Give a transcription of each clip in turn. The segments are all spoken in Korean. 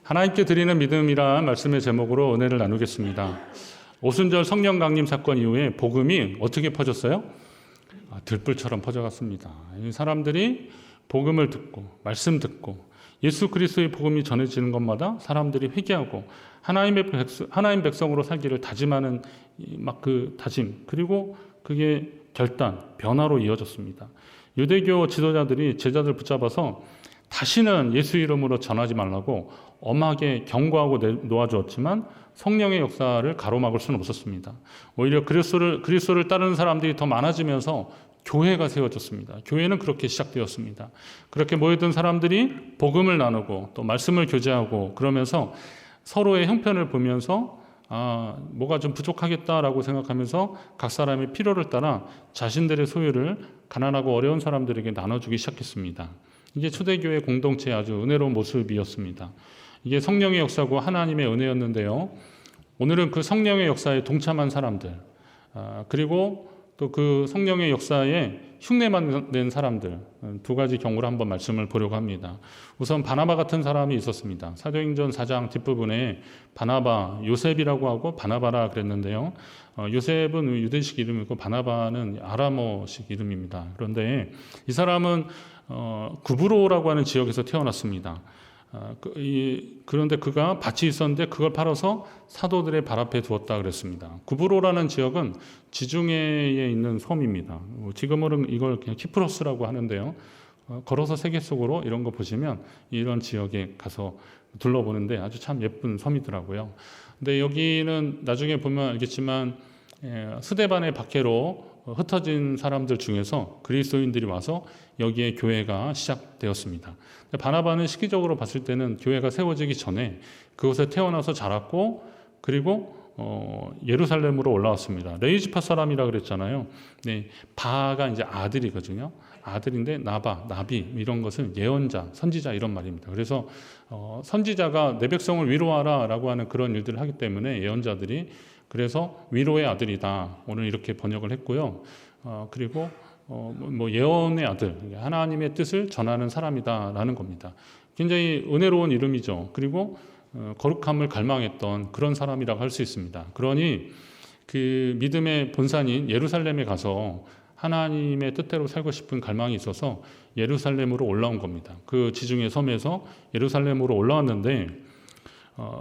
하나님께 드리는 믿음이란 말씀의 제목으로 은혜를 나누겠습니다. 오순절 성령 강림 사건 이후에 복음이 어떻게 퍼졌어요? 들불처럼 퍼져갔습니다. 사람들이 복음을 듣고 말씀 듣고 예수 그리스도의 복음이 전해지는 것마다 사람들이 회개하고 하나님 백성으로 살기를 다짐하는 막 그 다짐, 그리고 그게 결단, 변화로 이어졌습니다. 유대교 지도자들이 제자들 붙잡아서 다시는 예수 이름으로 전하지 말라고 엄하게 경고하고 놓아주었지만 성령의 역사를 가로막을 수는 없었습니다. 오히려 그리스도를 따르는 사람들이 더 많아지면서 교회가 세워졌습니다. 교회는 그렇게 시작되었습니다. 그렇게 모여든 사람들이 복음을 나누고 또 말씀을 교제하고 그러면서 서로의 형편을 보면서 뭐가 좀 부족하겠다라고 생각하면서 각 사람의 필요를 따라 자신들의 소유를 가난하고 어려운 사람들에게 나눠주기 시작했습니다. 이게 초대교회 공동체의 아주 은혜로운 모습이었습니다. 이게 성령의 역사고 하나님의 은혜였는데요. 오늘은 그 성령의 역사에 동참한 사람들, 그리고 또 그 성령의 역사에 흉내만 낸 사람들, 두 가지 경우를 한번 말씀을 보려고 합니다. 우선 바나바 같은 사람이 있었습니다. 사도행전 4장 뒷부분에 바나바, 요셉이라고 하고 바나바라 그랬는데요. 요셉은 유대식 이름이고 바나바는 아람어식 이름입니다. 그런데 이 사람은 구브로라고 하는 지역에서 태어났습니다. 그런데 그가 밭이 있었는데 그걸 팔아서 사도들의 발 앞에 두었다 그랬습니다. 구브로라는 지역은 지중해에 있는 섬입니다. 지금은 이걸 그냥 키프로스라고 하는데요. 걸어서 세계 속으로 이런 거 보시면 이런 지역에 가서 둘러보는데 아주 참 예쁜 섬이더라고요. 근데 여기는 나중에 보면 알겠지만 스데반의 박해로 흩어진 사람들 중에서 그리스도인들이 와서 여기에 교회가 시작되었습니다. 바나바는 시기적으로 봤을 때는 교회가 세워지기 전에 그곳에 태어나서 자랐고 그리고 예루살렘으로 올라왔습니다. 레이지파 사람이라 그랬잖아요. 네, 바가 이제 아들이거든요. 아들인데 나비 이런 것은 예언자, 선지자 이런 말입니다. 그래서 선지자가 내 백성을 위로하라라고 하는 그런 일들을 하기 때문에 예언자들이 그래서 위로의 아들이다. 오늘 이렇게 번역을 했고요. 그리고 예언의 아들, 하나님의 뜻을 전하는 사람이다라는 겁니다. 굉장히 은혜로운 이름이죠. 그리고 거룩함을 갈망했던 그런 사람이라고 할 수 있습니다. 그러니 그 믿음의 본산인 예루살렘에 가서 하나님의 뜻대로 살고 싶은 갈망이 있어서 예루살렘으로 올라온 겁니다. 그 지중해 섬에서 예루살렘으로 올라왔는데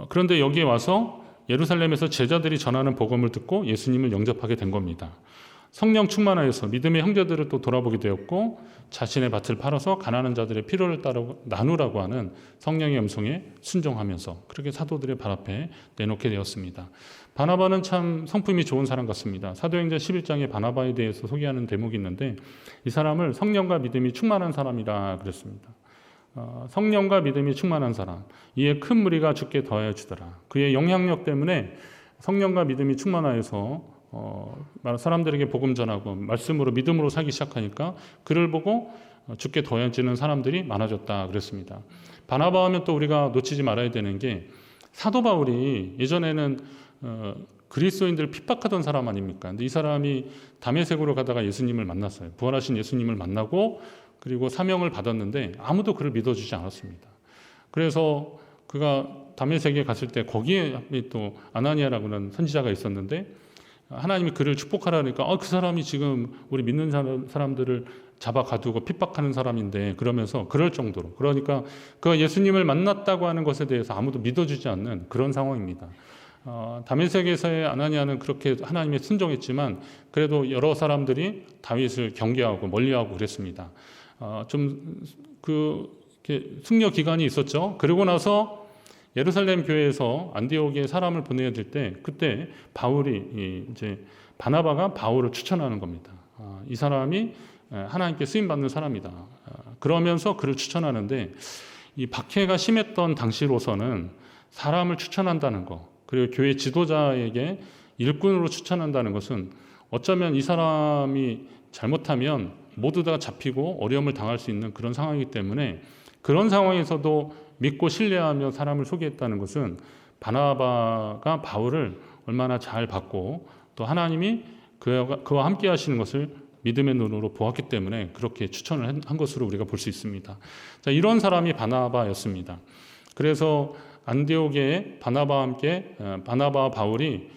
그런데 여기에 와서 예루살렘에서 제자들이 전하는 복음을 듣고 예수님을 영접하게 된 겁니다. 성령 충만하여서 믿음의 형제들을 또 돌아보게 되었고 자신의 밭을 팔아서 가난한 자들의 필요를 나누라고 하는 성령의 음성에 순종하면서 그렇게 사도들의 발 앞에 내놓게 되었습니다. 바나바는 참 성품이 좋은 사람 같습니다. 사도행전 11장에 바나바에 대해서 소개하는 대목이 있는데 이 사람을 성령과 믿음이 충만한 사람이라 그랬습니다. 성령과 믿음이 충만한 사람, 이에 큰 무리가 주께 더하여 주더라. 그의 영향력 때문에 성령과 믿음이 충만하여서 사람들에게 복음 전하고 말씀으로 믿음으로 살기 시작하니까 그를 보고 주께 더해지는 사람들이 많아졌다 그랬습니다. 바나바 하면 또 우리가 놓치지 말아야 되는 게 사도 바울이 예전에는 그리스도인들을 핍박하던 사람 아닙니까? 근데 이 사람이 다메섹으로 가다가 예수님을 만났어요. 부활하신 예수님을 만나고 그리고 사명을 받았는데 아무도 그를 믿어주지 않았습니다. 그래서 그가 다메섹에 갔을 때 거기에 또 아나니아라고는 선지자가 있었는데 하나님이 그를 축복하라니까 그 사람이 지금 우리 믿는 사람들을 잡아 가두고 핍박하는 사람인데 그러면서 그럴 정도로 그러니까 그 예수님을 만났다고 하는 것에 대해서 아무도 믿어주지 않는 그런 상황입니다. 다메섹에서의 아나니아는 그렇게 하나님에 순종했지만 그래도 여러 사람들이 다윗을 경계하고 멀리하고 그랬습니다. 승려 기간이 있었죠. 그리고 나서 예루살렘 교회에서 안디옥에 사람을 보내야 될 때 그때 바울이 이제 바나바가 바울을 추천하는 겁니다. 이 사람이 하나님께 쓰임 받는 사람이다. 그러면서 그를 추천하는데 이 박해가 심했던 당시로서는 사람을 추천한다는 거 그리고 교회 지도자에게 일꾼으로 추천한다는 것은 어쩌면 이 사람이 잘못하면 모두 다 잡히고 어려움을 당할 수 있는 그런 상황이기 때문에 그런 상황에서도 믿고 신뢰하며 사람을 소개했다는 것은 바나바가 바울을 얼마나 잘 받고 또 하나님이 그와 함께 하시는 것을 믿음의 눈으로 보았기 때문에 그렇게 추천을 한 것으로 우리가 볼 수 있습니다. 자, 이런 사람이 바나바였습니다. 그래서 안디옥에 바나바와 함께 바나바와 바울이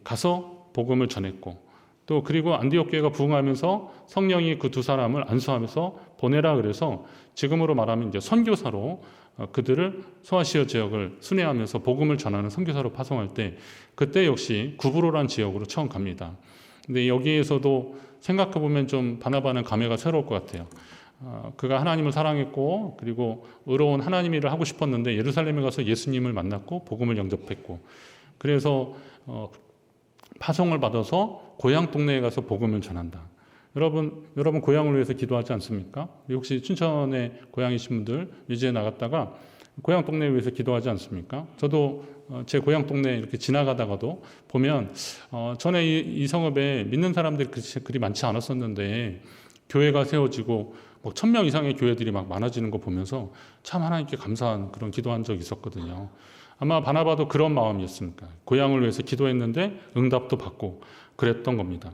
가서 복음을 전했고 또 그리고 안디옥 교회가 부흥하면서 성령이 그 두 사람을 안수하면서 보내라 그래서 지금으로 말하면 이제 선교사로 그들을 소아시아 지역을 순회하면서 복음을 전하는 선교사로 파송할 때 그때 역시 구브로란 지역으로 처음 갑니다. 근데 여기에서도 생각해 보면 좀 바나바는 감회가 새로울 것 같아요. 그가 하나님을 사랑했고 그리고 의로운 하나님 일을 하고 싶었는데 예루살렘에 가서 예수님을 만났고 복음을 영접했고 그래서 파송을 받아서 고향 동네에 가서 복음을 전한다. 여러분 고향을 위해서 기도하지 않습니까? 혹시 춘천에 고향이신 분들 이제 나갔다가 고향 동네에 위해서 기도하지 않습니까? 저도 제 고향 동네 이렇게 지나가다가도 보면 전에 이 성읍에 믿는 사람들이 그리 많지 않았었는데 교회가 세워지고 뭐 1000명 이상의 교회들이 막 많아지는 거 보면서 참 하나님께 감사한 그런 기도한 적이 있었거든요. 아마 바나바도 그런 마음이었습니까? 고향을 위해서 기도했는데 응답도 받고 그랬던 겁니다.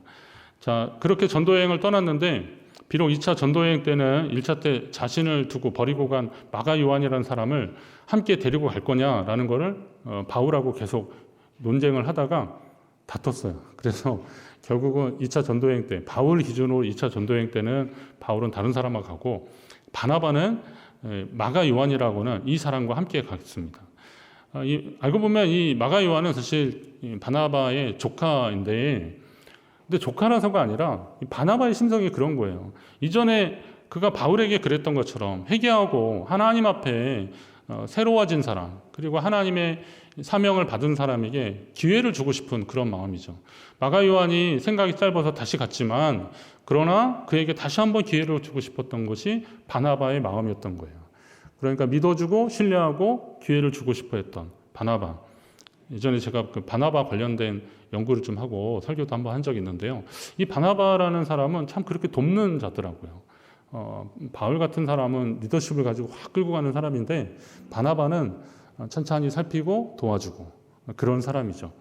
자, 그렇게 전도여행을 떠났는데 비록 2차 전도여행 때는 1차 때 자신을 두고 버리고 간 마가 요한이라는 사람을 함께 데리고 갈 거냐라는 거를 바울하고 계속 논쟁을 하다가 다퉜어요. 그래서 결국은 2차 전도여행 때 바울 기준으로 2차 전도여행 때는 바울은 다른 사람하고 가고 바나바는 마가 요한이라고는 이 사람과 함께 가겠습니다. 알고 보면 이 마가 요한은 사실 바나바의 조카인데 근데 조카라서가 아니라 바나바의 심성이 그런 거예요. 이전에 그가 바울에게 그랬던 것처럼 회개하고 하나님 앞에 새로워진 사람 그리고 하나님의 사명을 받은 사람에게 기회를 주고 싶은 그런 마음이죠. 마가 요한이 생각이 짧아서 다시 갔지만 그러나 그에게 다시 한번 기회를 주고 싶었던 것이 바나바의 마음이었던 거예요. 그러니까 믿어주고 신뢰하고 기회를 주고 싶어 했던 바나바. 예전에 제가 그 바나바 관련된 연구를 좀 하고 설교도 한번 한 적이 있는데요. 이 바나바라는 사람은 참 그렇게 돕는 자더라고요. 바울 같은 사람은 리더십을 가지고 확 끌고 가는 사람인데 바나바는 천천히 살피고 도와주고 그런 사람이죠.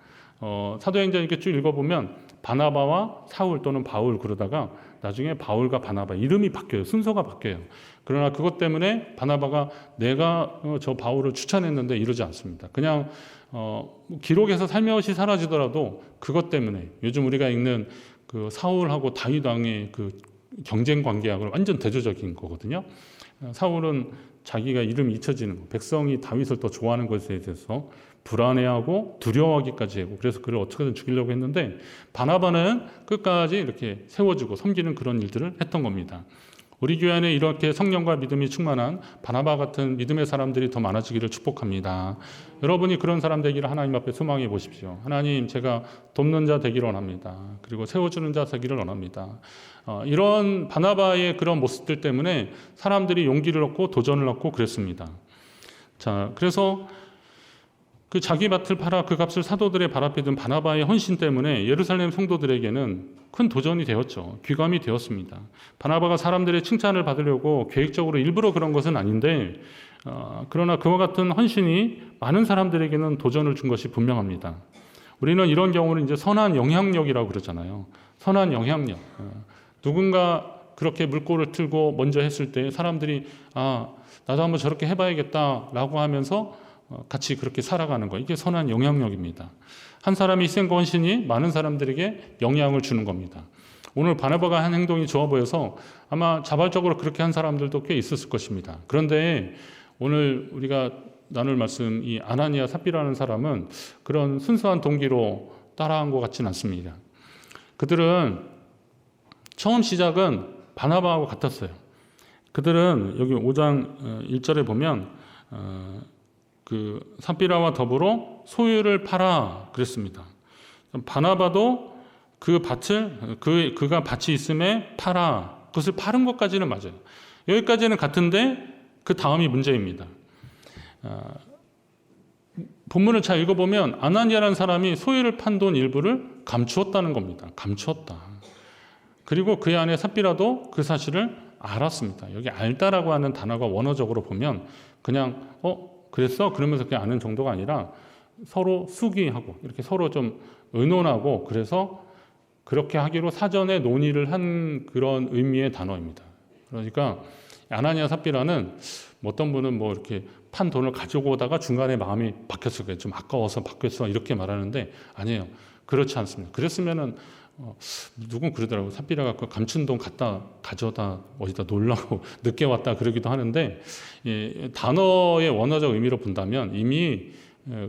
사도행전 이렇게 쭉 읽어보면 바나바와 사울 또는 바울 그러다가 나중에 바울과 바나바 이름이 바뀌어요. 순서가 바뀌어요. 그러나 그것 때문에 바나바가 내가 저 바울을 추천했는데 이러지 않습니다. 그냥 기록에서 살며시 사라지더라도 그것 때문에 요즘 우리가 읽는 그 사울하고 다윗 왕의 그 경쟁 관계하고는 완전 대조적인 거거든요. 사울은 자기가 이름이 잊혀지는 거, 백성이 다윗을 더 좋아하는 것에 대해서 불안해하고 두려워하기까지 하고 그래서 그를 어떻게든 죽이려고 했는데 바나바는 끝까지 이렇게 세워주고 섬기는 그런 일들을 했던 겁니다. 우리 교회 안에 이렇게 성령과 믿음이 충만한 바나바 같은 믿음의 사람들이 더 많아지기를 축복합니다. 여러분이 그런 사람 되기를 하나님 앞에 소망해 보십시오. 하나님, 제가 돕는 자 되기를 원합니다. 그리고 세워주는 자 되기를 원합니다. 이런 바나바의 그런 모습들 때문에 사람들이 용기를 얻고 도전을 얻고 그랬습니다. 자, 그래서 그 자기 밭을 팔아 그 값을 사도들의 발 앞에 둔 바나바의 헌신 때문에 예루살렘 성도들에게는 큰 도전이 되었죠. 귀감이 되었습니다. 바나바가 사람들의 칭찬을 받으려고 계획적으로 일부러 그런 것은 아닌데 그러나 그와 같은 헌신이 많은 사람들에게는 도전을 준 것이 분명합니다. 우리는 이런 경우를 이제 선한 영향력이라고 그러잖아요. 선한 영향력. 누군가 그렇게 물꼬를 틀고 먼저 했을 때 사람들이 나도 한번 저렇게 해봐야겠다라고 하면서 같이 그렇게 살아가는 거. 이게 선한 영향력입니다. 한 사람이 희생과 헌신이 많은 사람들에게 영향을 주는 겁니다. 오늘 바나바가 한 행동이 좋아 보여서 아마 자발적으로 그렇게 한 사람들도 꽤 있었을 것입니다. 그런데 오늘 우리가 나눌 말씀 이 아나니아 삽비라는 사람은 그런 순수한 동기로 따라한 것 같지는 않습니다. 그들은 처음 시작은 바나바하고 같았어요. 그들은 여기 5장 1절에 보면 그 삽비라와 더불어 소유를 팔아 그랬습니다. 바나바도 그 밭을 그가 밭이 있음에 팔아 그것을 파는 것까지는 맞아요. 여기까지는 같은데 그 다음이 문제입니다. 본문을 잘 읽어보면 아나니아라는 사람이 소유를 판 돈 일부를 감추었다는 겁니다. 감추었다. 그리고 그의 아내 삽비라도 그 사실을 알았습니다. 여기 알다라고 하는 단어가 원어적으로 보면 그냥 그랬어? 그러면서 그냥 아는 정도가 아니라 서로 수기하고 이렇게 서로 좀 의논하고 그래서 그렇게 하기로 사전에 논의를 한 그런 의미의 단어입니다. 그러니까 아나니아 삽비라는 어떤 분은 뭐 이렇게 판 돈을 가지고 오다가 중간에 마음이 바뀌었을 거예요. 좀 아까워서 바뀌었어 이렇게 말하는데 아니에요. 그렇지 않습니다. 그랬으면은 누군 그러더라고요. 삽비라 갖고 감춘 돈 가져다 어디다 놀라고 늦게 왔다 그러기도 하는데 단어의 원어적 의미로 본다면 이미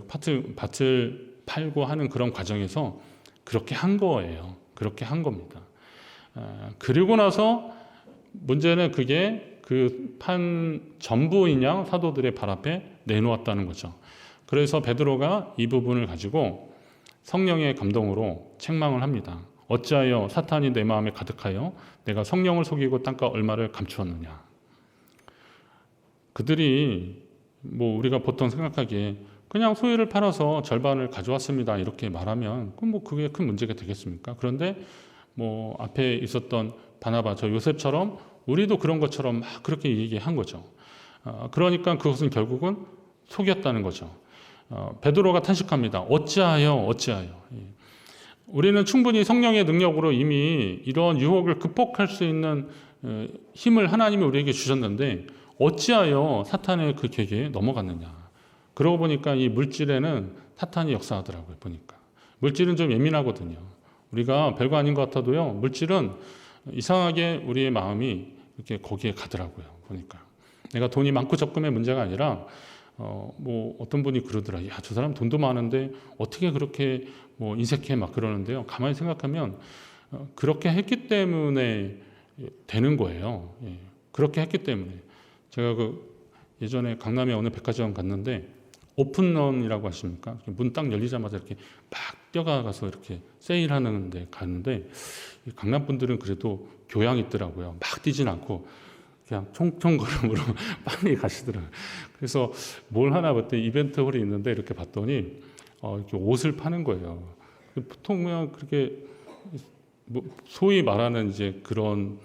밭을 팔고 하는 그런 과정에서 그렇게 한 거예요. 그렇게 한 겁니다. 그리고 나서 문제는 그게 그 판 전부인 양 사도들의 발 앞에 내놓았다는 거죠. 그래서 베드로가 이 부분을 가지고 성령의 감동으로 책망을 합니다. 어찌하여 사탄이 내 마음에 가득하여 내가 성령을 속이고 땅가 얼마를 감추었느냐. 그들이 뭐 우리가 보통 생각하기에 그냥 소유를 팔아서 절반을 가져왔습니다 이렇게 말하면 그게 큰 문제가 되겠습니까? 그런데 뭐 앞에 있었던 바나바 저 요셉처럼 우리도 그런 것처럼 막 그렇게 얘기한 거죠. 그러니까 그것은 결국은 속였다는 거죠. 베드로가 탄식합니다. 어찌하여. 우리는 충분히 성령의 능력으로 이미 이런 유혹을 극복할 수 있는 힘을 하나님이 우리에게 주셨는데 어찌하여 사탄의 그 계계에 넘어갔느냐. 그러고 보니까 이 물질에는 사탄이 역사하더라고요. 보니까 물질은 좀 예민하거든요. 우리가 별거 아닌 것 같아도요, 물질은 이상하게 우리의 마음이 이렇게 거기에 가더라고요. 보니까 내가 돈이 많고 적금의 문제가 아니라 뭐 어떤 분이 그러더라. 야, 저 사람 돈도 많은데 어떻게 그렇게 뭐 인색해 막 그러는데요. 가만히 생각하면 그렇게 했기 때문에 되는 거예요. 예, 그렇게 했기 때문에 제가 예전에 강남에 어느 백화점 갔는데 오픈런이라고 하십니까? 문 딱 열리자마자 이렇게 막 뛰어가서 이렇게 세일하는 데 가는데 강남 분들은 그래도 교양이 있더라고요. 막 뛰진 않고 그냥 총총걸음으로 빨리 가시더라고요. 그래서 뭘 하나 봤더니 이벤트 홀이 있는데 이렇게 봤더니 이렇게 옷을 파는 거예요. 보통 그냥 그렇게 뭐 소위 말하는 이제 그런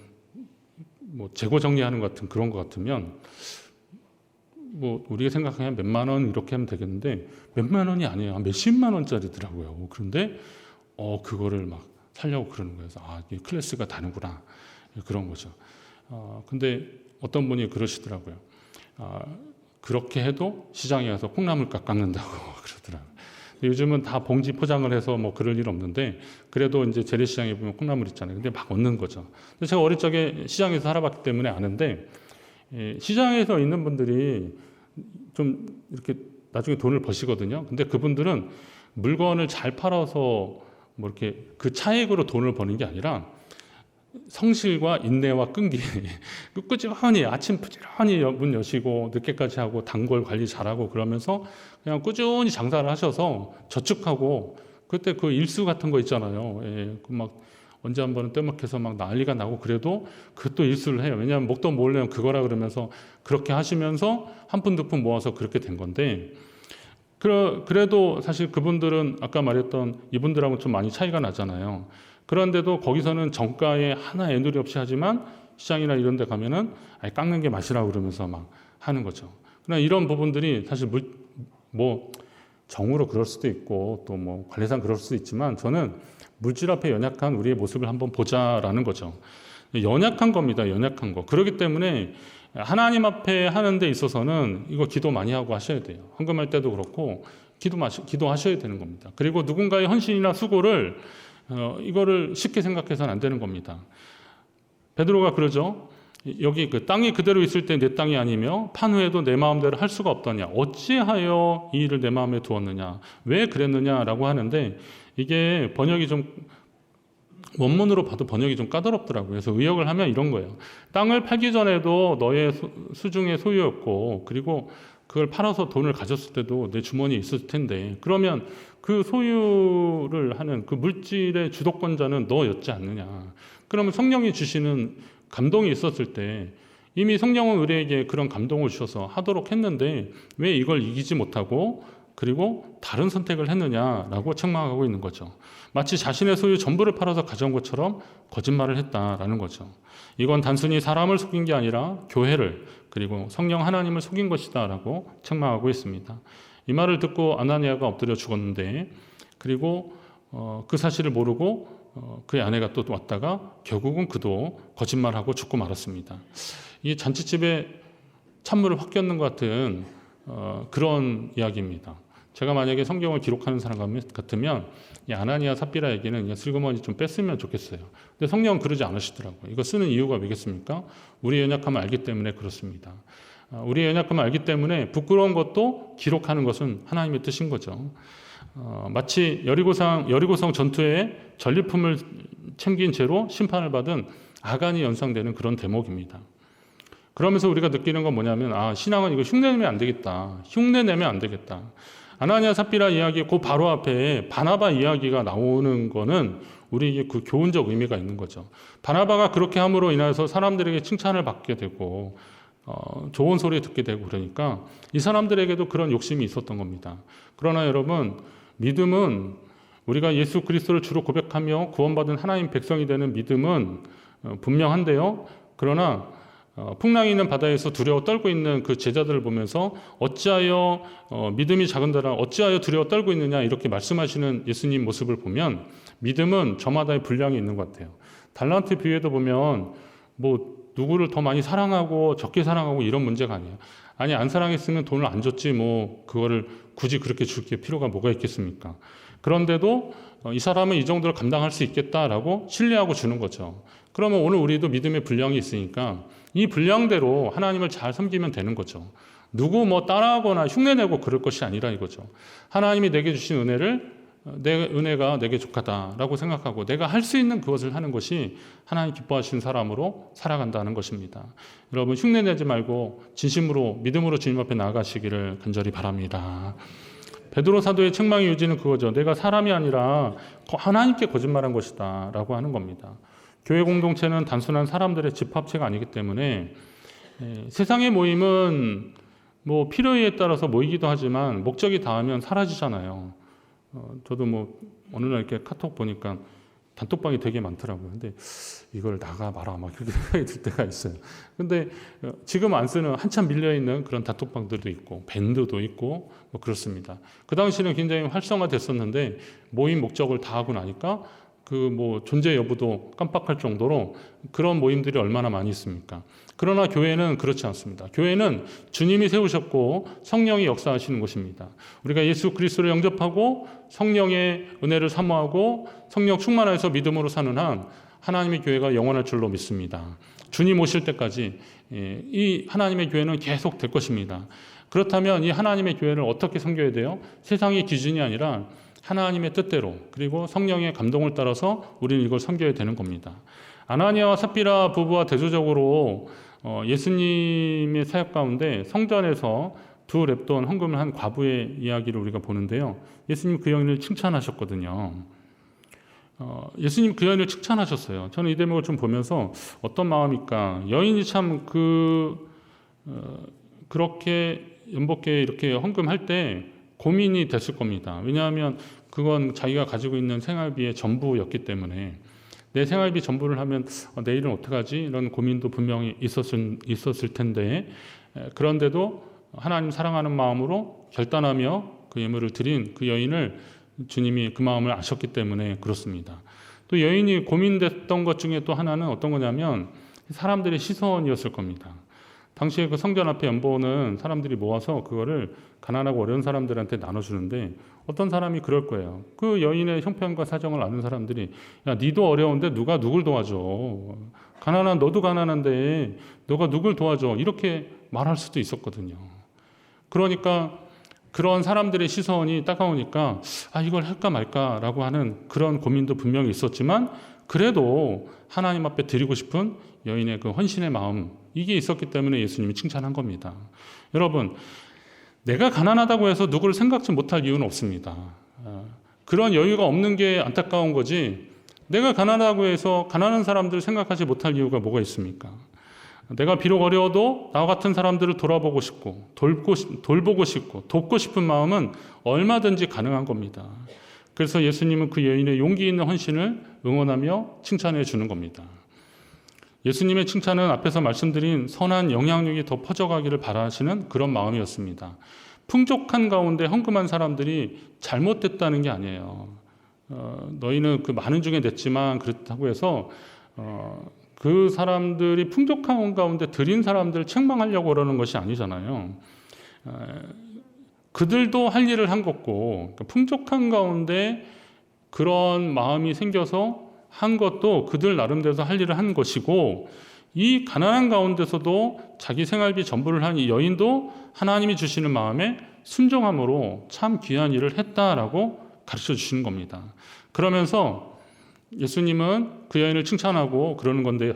뭐 재고 정리하는 것 같은 그런 것 같으면 뭐 우리가 생각하면 몇만 원 이렇게 하면 되겠는데 몇만 원이 아니에요. 몇십만 원짜리더라고요. 그런데 그거를 막 살려고 그러는 거예요. 그래서 이게 클래스가 다르구나 그런 거죠. 근데 어떤 분이 그러시더라고요. 그렇게 해도 시장에 가서 콩나물값 깎는다고 그러더라고요. 요즘은 다 봉지 포장을 해서 뭐 그럴 일 없는데 그래도 이제 재래시장에 보면 콩나물 있잖아요. 근데 막 얻는 거죠. 근데 제가 어릴 적에 시장에서 살아봤기 때문에 아는데 시장에서 있는 분들이 좀 이렇게 나중에 돈을 버시거든요. 근데 그분들은 물건을 잘 팔아서 뭐 이렇게 그 차익으로 돈을 버는 게 아니라 성실과 인내와 끈기 꾸준히 아침 부지런히 문 여시고 늦게까지 하고 단골 관리 잘하고 그러면서 그냥 꾸준히 장사를 하셔서 저축하고 그때 그 일수 같은 거 있잖아요. 막 언제 한 번은 떼먹혀서 막 난리가 나고 그래도 그것도 일수를 해요. 왜냐하면 먹던 몰래면 그거라 그러면서 그렇게 하시면서 한 푼 두 푼 모아서 그렇게 된 건데 그래도 사실 그분들은 아까 말했던 이분들하고는 좀 많이 차이가 나잖아요. 그런데도 거기서는 정가에 하나 애누리 없이 하지만 시장이나 이런 데 가면은 깎는 게 맛이라고 그러면서 막 하는 거죠. 그러나 이런 부분들이 사실 뭐 정으로 그럴 수도 있고 또 뭐 관례상 그럴 수도 있지만 저는 물질 앞에 연약한 우리의 모습을 한번 보자라는 거죠. 연약한 겁니다. 연약한 거. 그렇기 때문에 하나님 앞에 하는 데 있어서는 이거 기도 많이 하고 하셔야 돼요. 헌금할 때도 그렇고 기도하셔야 되는 겁니다. 그리고 누군가의 헌신이나 수고를 이거를 쉽게 생각해서는 안 되는 겁니다. 베드로가 그러죠. 여기 그 땅이 그대로 있을 때 내 땅이 아니며 판 후에도 내 마음대로 할 수가 없더냐. 어찌하여 이 일을 내 마음에 두었느냐. 왜 그랬느냐라고 하는데 이게 번역이 좀 원문으로 봐도 번역이 좀 까다롭더라고요. 그래서 의역을 하면 이런 거예요. 땅을 팔기 전에도 너의 수중의 소유였고 그리고 그걸 팔아서 돈을 가졌을 때도 내 주머니에 있을 텐데 그러면 그 소유를 하는 그 물질의 주도권자는 너였지 않느냐. 그러면 성령이 주시는 감동이 있었을 때 이미 성령은 우리에게 그런 감동을 주셔서 하도록 했는데 왜 이걸 이기지 못하고 그리고 다른 선택을 했느냐라고 책망하고 있는 거죠. 마치 자신의 소유 전부를 팔아서 가져온 것처럼 거짓말을 했다라는 거죠. 이건 단순히 사람을 속인 게 아니라 교회를 그리고 성령 하나님을 속인 것이다라고 책망하고 있습니다. 이 말을 듣고 아나니아가 엎드려 죽었는데 그리고 그 사실을 모르고 그의 아내가 또 왔다가 결국은 그도 거짓말하고 죽고 말았습니다. 이 잔치집에 찬물을 확 꼈는 것 같은 그런 이야기입니다. 제가 만약에 성경을 기록하는 사람 같으면 이 아나니아 삽비라 얘기는 그냥 슬그머니 좀 뺐으면 좋겠어요. 근데 성경은 그러지 않으시더라고요. 이거 쓰는 이유가 왜겠습니까? 우리의 연약함을 알기 때문에 그렇습니다. 우리의 연약함을 알기 때문에 부끄러운 것도 기록하는 것은 하나님의 뜻인 거죠. 마치 여리고성 전투에 전리품을 챙긴 채로 심판을 받은 아간이 연상되는 그런 대목입니다. 그러면서 우리가 느끼는 건 뭐냐면 신앙은 이거 흉내내면 안 되겠다. 흉내내면 안 되겠다. 아나니아 삽비라 이야기 그 바로 앞에 바나바 이야기가 나오는 거는 우리에게 그 교훈적 의미가 있는 거죠. 바나바가 그렇게 함으로 인해서 사람들에게 칭찬을 받게 되고 좋은 소리 듣게 되고 그러니까 이 사람들에게도 그런 욕심이 있었던 겁니다. 그러나 여러분, 믿음은 우리가 예수 그리스도를 주로 고백하며 구원받은 하나님 백성이 되는 믿음은 분명한데요. 그러나 풍랑이 있는 바다에서 두려워 떨고 있는 그 제자들을 보면서 어찌하여 믿음이 작은더라 어찌하여 두려워 떨고 있느냐 이렇게 말씀하시는 예수님 모습을 보면 믿음은 저마다의 분량이 있는 것 같아요. 달란트 비유에도 보면 뭐 누구를 더 많이 사랑하고 적게 사랑하고 이런 문제가 아니에요. 아니 안 사랑했으면 돈을 안 줬지 뭐 그거를 굳이 그렇게 줄 게 필요가 뭐가 있겠습니까? 그런데도 이 사람은 이 정도를 감당할 수 있겠다라고 신뢰하고 주는 거죠. 그러면 오늘 우리도 믿음의 분량이 있으니까 이 분량대로 하나님을 잘 섬기면 되는 거죠. 누구 뭐 따라하거나 흉내내고 그럴 것이 아니라 이거죠. 하나님이 내게 주신 은혜를 내 은혜가 내게 족하다라고 생각하고 내가 할 수 있는 그것을 하는 것이 하나님 기뻐하시는 사람으로 살아간다는 것입니다. 여러분 흉내내지 말고 진심으로 믿음으로 주님 앞에 나아가시기를 간절히 바랍니다. 베드로 사도의 책망의 요지는 그거죠. 내가 사람이 아니라 하나님께 거짓말한 것이다 라고 하는 겁니다. 교회 공동체는 단순한 사람들의 집합체가 아니기 때문에 세상의 모임은 뭐 필요에 따라서 모이기도 하지만 목적이 닿으면 사라지잖아요. 저도 뭐 어느 날 이렇게 카톡 보니까 단톡방이 되게 많더라고요. 근데 이걸 나가 마라 막 그렇게 생각이 들 때가 있어요. 근데 지금 안 쓰는 한참 밀려있는 그런 단톡방들도 있고 밴드도 있고 뭐 그렇습니다. 그 당시는 굉장히 활성화됐었는데 모임 목적을 다 하고 나니까 그 뭐 존재 여부도 깜빡할 정도로 그런 모임들이 얼마나 많이 있습니까? 그러나 교회는 그렇지 않습니다. 교회는 주님이 세우셨고 성령이 역사하시는 곳입니다. 우리가 예수 그리스도를 영접하고 성령의 은혜를 사모하고 성령 충만해서 믿음으로 사는 한 하나님의 교회가 영원할 줄로 믿습니다. 주님 오실 때까지 이 하나님의 교회는 계속 될 것입니다. 그렇다면 이 하나님의 교회를 어떻게 섬겨야 돼요? 세상의 기준이 아니라 하나님의 뜻대로 그리고 성령의 감동을 따라서 우리는 이걸 섬겨야 되는 겁니다. 아나니아와 삽비라 부부와 대조적으로 예수님의 사역 가운데 성전에서 두 렙돈 헌금을 한 과부의 이야기를 우리가 보는데요. 예수님 그 여인을 칭찬하셨거든요. 예수님 그 여인을 칭찬하셨어요. 저는 이 대목을 좀 보면서 어떤 마음일까? 여인이 참 그렇게 연복게 이렇게 헌금할 때 고민이 됐을 겁니다. 왜냐하면 그건 자기가 가지고 있는 생활비의 전부였기 때문에 내 생활비 전부를 하면 내일은 어떡하지? 이런 고민도 분명히 있었을 텐데 그런데도 하나님 사랑하는 마음으로 결단하며 그 예물을 드린 그 여인을 주님이 그 마음을 아셨기 때문에 그렇습니다. 또 여인이 고민됐던 것 중에 또 하나는 어떤 거냐면 사람들의 시선이었을 겁니다. 당시에 그 성전 앞에 연보는 사람들이 모아서 그거를 가난하고 어려운 사람들한테 나눠주는데 어떤 사람이 그럴 거예요. 그 여인의 형편과 사정을 아는 사람들이 야, 니도 어려운데 누가 누굴 도와줘. 가난한 너도 가난한데 너가 누굴 도와줘. 이렇게 말할 수도 있었거든요. 그러니까 그런 사람들의 시선이 따가우니까 이걸 할까 말까라고 하는 그런 고민도 분명히 있었지만 그래도 하나님 앞에 드리고 싶은 여인의 그 헌신의 마음 이게 있었기 때문에 예수님이 칭찬한 겁니다. 여러분 내가 가난하다고 해서 누구를 생각지 못할 이유는 없습니다. 그런 여유가 없는 게 안타까운 거지 내가 가난하다고 해서 가난한 사람들을 생각하지 못할 이유가 뭐가 있습니까? 내가 비록 어려워도 나와 같은 사람들을 돌아보고 싶고 돌보고 싶고 돕고 싶은 마음은 얼마든지 가능한 겁니다. 그래서 예수님은 그 여인의 용기 있는 헌신을 응원하며 칭찬해 주는 겁니다. 예수님의 칭찬은 앞에서 말씀드린 선한 영향력이 더 퍼져가기를 바라시는 그런 마음이었습니다. 풍족한 가운데 헌금한 사람들이 잘못됐다는 게 아니에요. 너희는 그 많은 중에 냈지만 그렇다고 해서 그 사람들이 풍족한 가운데 드린 사람들을 책망하려고 그러는 것이 아니잖아요. 그들도 할 일을 한 것고, 풍족한 가운데 그런 마음이 생겨서 한 것도 그들 나름대로 할 일을 한 것이고, 이 가난한 가운데서도 자기 생활비 전부를 한 이 여인도 하나님이 주시는 마음에 순종함으로 참 귀한 일을 했다라고 가르쳐 주시는 겁니다. 그러면서 예수님은 그 여인을 칭찬하고 그러는 건데,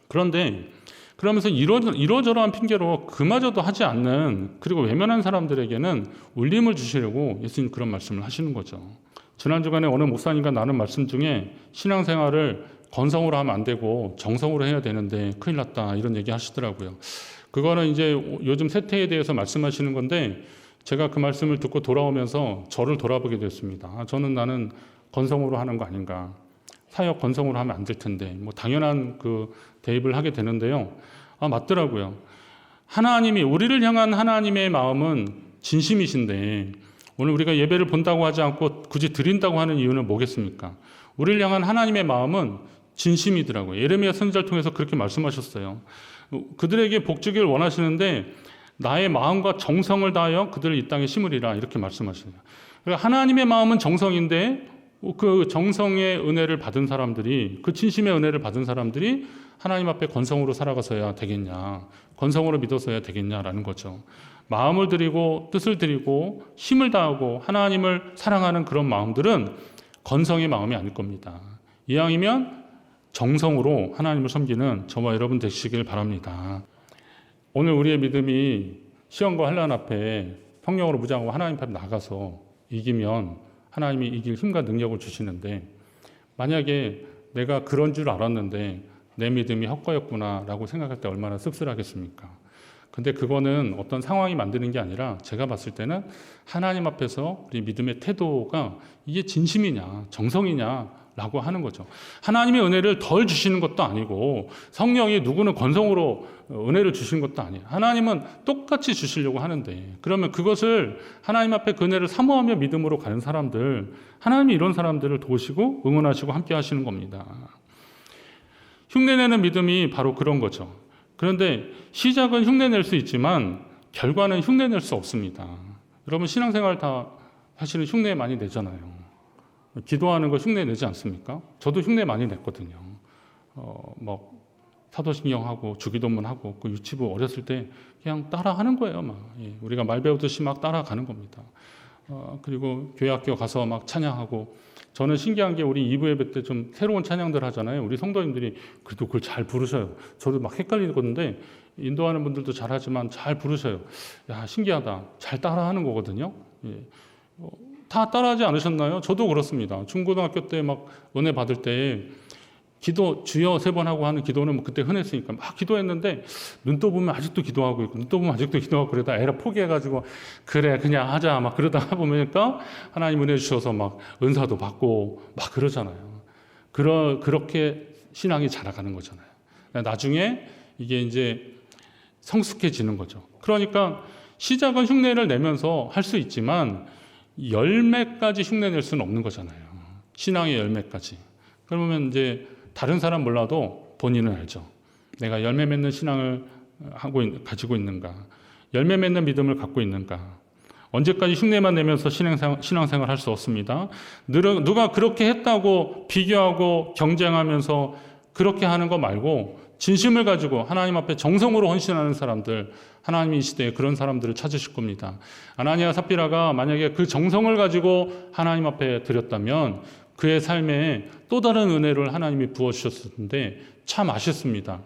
그런데 그러면서 이러저러한 핑계로 그마저도 하지 않는, 그리고 외면한 사람들에게는 울림을 주시려고 예수님 그런 말씀을 하시는 거죠. 지난 주간에 어느 목사님과 나눈 말씀 중에 신앙생활을 건성으로 하면 안 되고 정성으로 해야 되는데 큰일 났다, 이런 얘기 하시더라고요. 그거는 이제 요즘 세태에 대해서 말씀하시는 건데, 제가 그 말씀을 듣고 돌아오면서 저를 돌아보게 됐습니다. 나는 건성으로 하는 거 아닌가. 사역 건성으로 하면 안 될 텐데, 뭐 당연한 그 대입을 하게 되는데요. 맞더라고요. 하나님이, 우리를 향한 하나님의 마음은 진심이신데, 오늘 우리가 예배를 본다고 하지 않고 굳이 드린다고 하는 이유는 뭐겠습니까? 우리를 향한 하나님의 마음은 진심이더라고요. 예레미야 선지자를 통해서 그렇게 말씀하셨어요. 그들에게 복주기를 원하시는데 나의 마음과 정성을 다하여 그들을 이 땅에 심으리라, 이렇게 말씀하시네요. 그러니까 하나님의 마음은 정성인데 그 정성의 은혜를 받은 사람들이, 그 진심의 은혜를 받은 사람들이 하나님 앞에 건성으로 살아가서야 되겠냐, 건성으로 믿어서야 되겠냐라는 거죠. 마음을 드리고 뜻을 드리고 힘을 다하고 하나님을 사랑하는 그런 마음들은 건성의 마음이 아닐 겁니다. 이왕이면 정성으로 하나님을 섬기는 저와 여러분 되시길 바랍니다. 오늘 우리의 믿음이 시험과 환난 앞에 성령으로 무장하고 하나님 앞에 나가서 이기면 하나님이 이길 힘과 능력을 주시는데, 만약에 내가 그런 줄 알았는데 내 믿음이 헛거였구나라고 생각할 때 얼마나 씁쓸하겠습니까? 근데 그거는 어떤 상황이 만드는 게 아니라, 제가 봤을 때는 하나님 앞에서 우리 믿음의 태도가 이게 진심이냐 정성이냐라고 하는 거죠. 하나님의 은혜를 덜 주시는 것도 아니고, 성령이 누구는 건성으로 은혜를 주시는 것도 아니에요. 하나님은 똑같이 주시려고 하는데, 그러면 그것을 하나님 앞에 그 은혜를 사모하며 믿음으로 가는 사람들, 하나님이 이런 사람들을 도우시고 응원하시고 함께 하시는 겁니다. 흉내내는 믿음이 바로 그런 거죠. 그런데 시작은 흉내낼 수 있지만 결과는 흉내낼 수 없습니다. 여러분 신앙생활 다 사실은 흉내 많이 내잖아요. 기도하는 거 흉내 내지 않습니까? 저도 흉내 많이 냈거든요. 사도신경하고 주기도문하고 그 유치부 어렸을 때 그냥 따라하는 거예요. 우리가 말 배우듯이 막 따라가는 겁니다. 그리고 교회학교 가서 막 찬양하고, 저는 신기한 게 우리 2부 예배 때 좀 새로운 찬양들 하잖아요. 우리 성도님들이 그래도 그걸 잘 부르셔요. 저도 막 헷갈리거든요. 인도하는 분들도 잘하지만 잘 부르셔요. 야, 신기하다. 잘 따라하는 거거든요. 다 따라하지 않으셨나요? 저도 그렇습니다. 중고등학교 때 막 은혜 받을 때 기도 주여 3번 하고 하는 기도는 뭐 그때 흔했으니까 막 기도했는데, 눈 떠보면 아직도 기도하고 있고 눈 떠보면 아직도 기도하고, 그러다 에라 포기해가지고 그래 그냥 하자 막 그러다 보니까 하나님 은혜 주셔서 막 은사도 받고 막 그러잖아요. 그렇게 신앙이 자라가는 거잖아요. 나중에 이게 이제 성숙해지는 거죠. 그러니까 시작은 흉내를 내면서 할 수 있지만 열매까지 흉내낼 수는 없는 거잖아요. 신앙의 열매까지. 그러면 이제 다른 사람 몰라도 본인은 알죠. 내가 열매 맺는 신앙을 가지고 있는가? 열매 맺는 믿음을 갖고 있는가? 언제까지 흉내만 내면서 신앙생활 할 수 없습니다. 누가 그렇게 했다고 비교하고 경쟁하면서 그렇게 하는 거 말고, 진심을 가지고 하나님 앞에 정성으로 헌신하는 사람들, 하나님이 이 시대에 그런 사람들을 찾으실 겁니다. 아나니아 삽비라가 만약에 그 정성을 가지고 하나님 앞에 드렸다면 그의 삶에 또 다른 은혜를 하나님이 부어주셨을 텐데 참 아쉽습니다.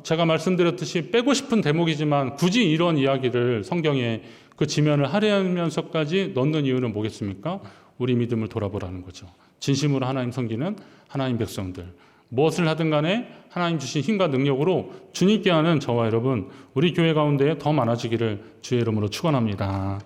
제가 말씀드렸듯이 빼고 싶은 대목이지만 굳이 이런 이야기를 성경에 그 지면을 할애하면서까지 넣는 이유는 뭐겠습니까? 우리 믿음을 돌아보라는 거죠. 진심으로 하나님 섬기는 하나님 백성들, 무엇을 하든 간에 하나님 주신 힘과 능력으로 주님께 하는 저와 여러분, 우리 교회 가운데 더 많아지기를 주의 이름으로 축원합니다.